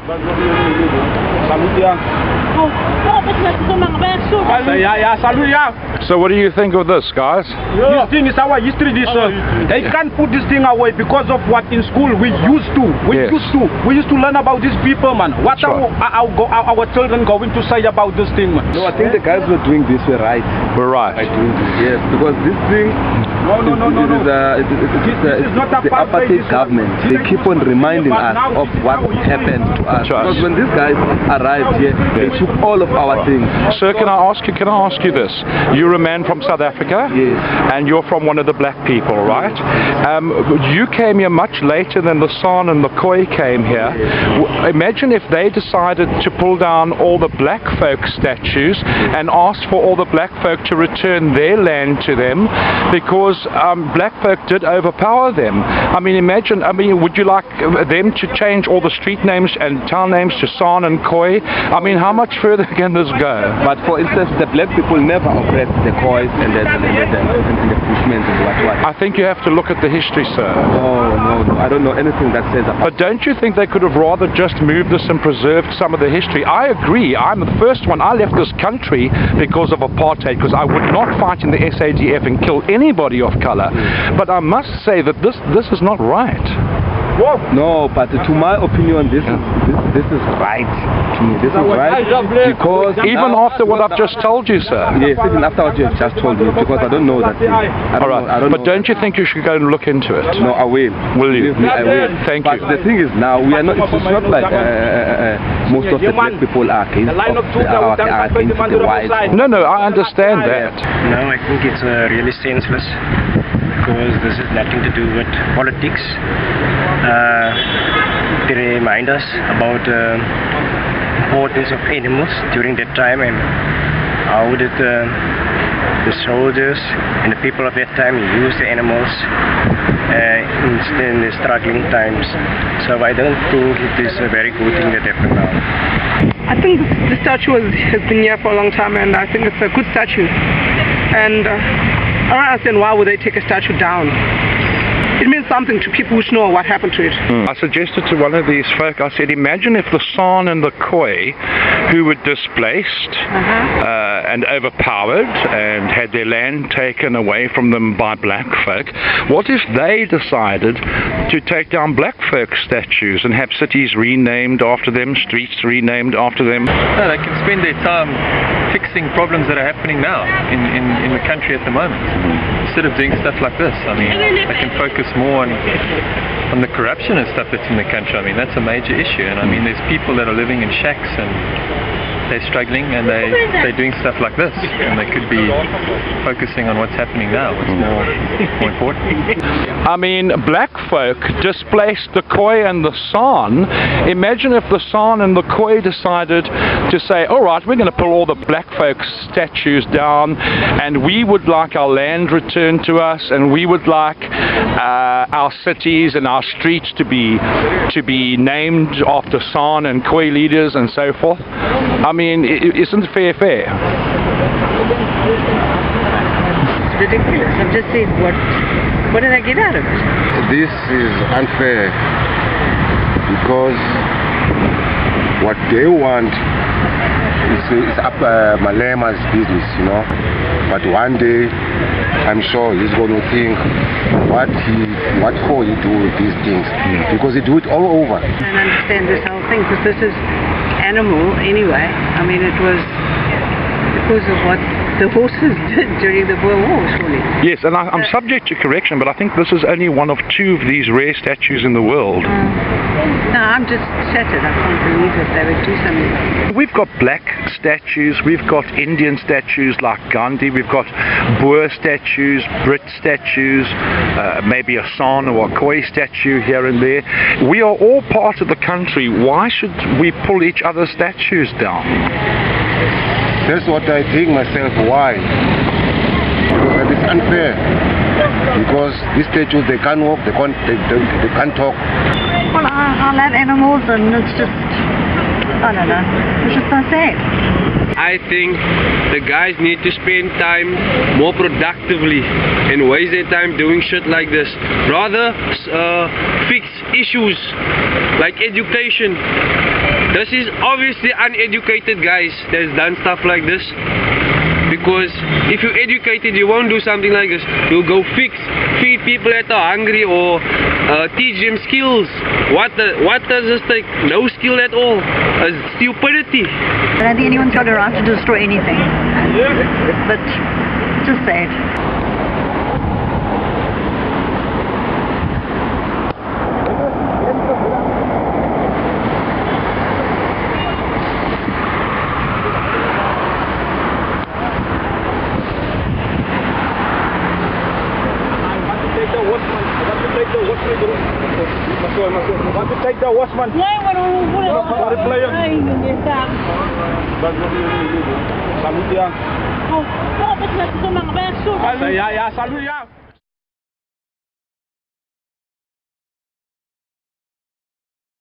So what do you think of this, guys? This thing is our history. They can't put this thing away because of what in school we used to. We used to learn about these people, man. What are our children going to say about this thing, man? No, I think the guys were doing this were right. We're right. By doing this, yes, because this thing. No. This is not the apartheid government. They keep on reminding us of what happened to us. Because when these guys arrived here, they took all of our things. Sir, can I ask you this? You're a man from South Africa, yes, and you're from one of the black people, right? You came here much later than the San and the Khoi came here. Yes. Imagine if they decided to pull down all the black folk statues and ask for all the black folk to return their land to them, because black folk did overpower them. I mean, imagine, would you like them to change all the street names and town names to San and Khoi? I mean, how much further can this go? But for instance, the black people never oppressed the Khois and the Bushmen and what. I think you have to look at the history, sir. No, I don't know anything that says about. But don't you think they could have rather just moved this and preserved some of the history? I agree. I'm the first one. I left this country because of apartheid, because I would not fight in the SADF and kill anybody of color. But I must say that this is not right. No, but to my opinion, this is right to me. This is right because even after what I've just told you, sir. Yes, even after what you have just told me, because I don't know that thing. I don't but don't you think you should go and look into it? No, I will. Will you? I will. Thank you. But the thing is now, we are not. It's not like most of the black people are against the whites. No, I understand that. No, I think it's really senseless, because this has nothing to do with politics. They remind us about the importance of animals during that time, and how did the soldiers and the people of that time use the animals in the struggling times. So I don't think it is a very good thing that happened now. I think the statue has been here for a long time, and I think it's a good statue. And I don't understand why would they take a statue down. It means something to people which know what happened to it. I suggested to one of these folk, I said, imagine if the San and the Khoi, who were displaced and overpowered and had their land taken away from them by black folk, what if they decided to take down black folk statues and have cities renamed after them, streets renamed after them? No, they can spend their time fixing problems that are happening now in the country at the moment, instead of doing stuff like this. I mean, they can focus more on the corruption and stuff that's in the country. I mean, that's a major issue, and I mean, there's people that are living in shacks and they're struggling, and they're doing stuff like this, and they could be focusing on what's happening now, what's more important. I mean, black folk displaced the Khoi and the San. Imagine if the San and the Khoi decided to say, all right, we're going to pull all the black folk statues down, and we would like our land returned to us, and we would like our cities and our streets to be named after San and Khoi leaders and so forth. I mean, isn't it fair? It's ridiculous. I'm just saying, what did I get out of it? This is unfair, because what they want is up Malema's business, you know. But one day, I'm sure he's going to think what for he do with these things, because he do it all over. I don't understand this whole thing, because this is animal anyway. I mean, it was because of what the horses did during the Boer War, surely. Yes, and I'm subject to correction, but I think this is only one of two of these rare statues in the world. No, I'm just shattered. I can't believe that they would do something. We've got black statues, we've got Indian statues like Gandhi, we've got Boer statues, Brit statues, maybe a San or a Khoi statue here and there. We are all part of the country. Why should we pull each other's statues down? That's what I think myself. Why? Because it's unfair. Because these statues, they can't walk, they can't talk. Well, I love animals, and it's just, I don't know, it's just so sad. I think the guys need to spend time more productively and waste their time doing shit like this. Rather fix issues like education. This is obviously uneducated guys that's done stuff like this. Because if you're educated, you won't do something like this. You'll go feed people that are hungry, or teach them skills. What does this take? No skill at all. Stupidity. I don't think anyone's got a right to destroy anything. But just sad. Want to take the watchman? Nee, maar hoe voel je dat? Salut ya. Oh, wat is met zo'n lange weg? Ja, salut ya.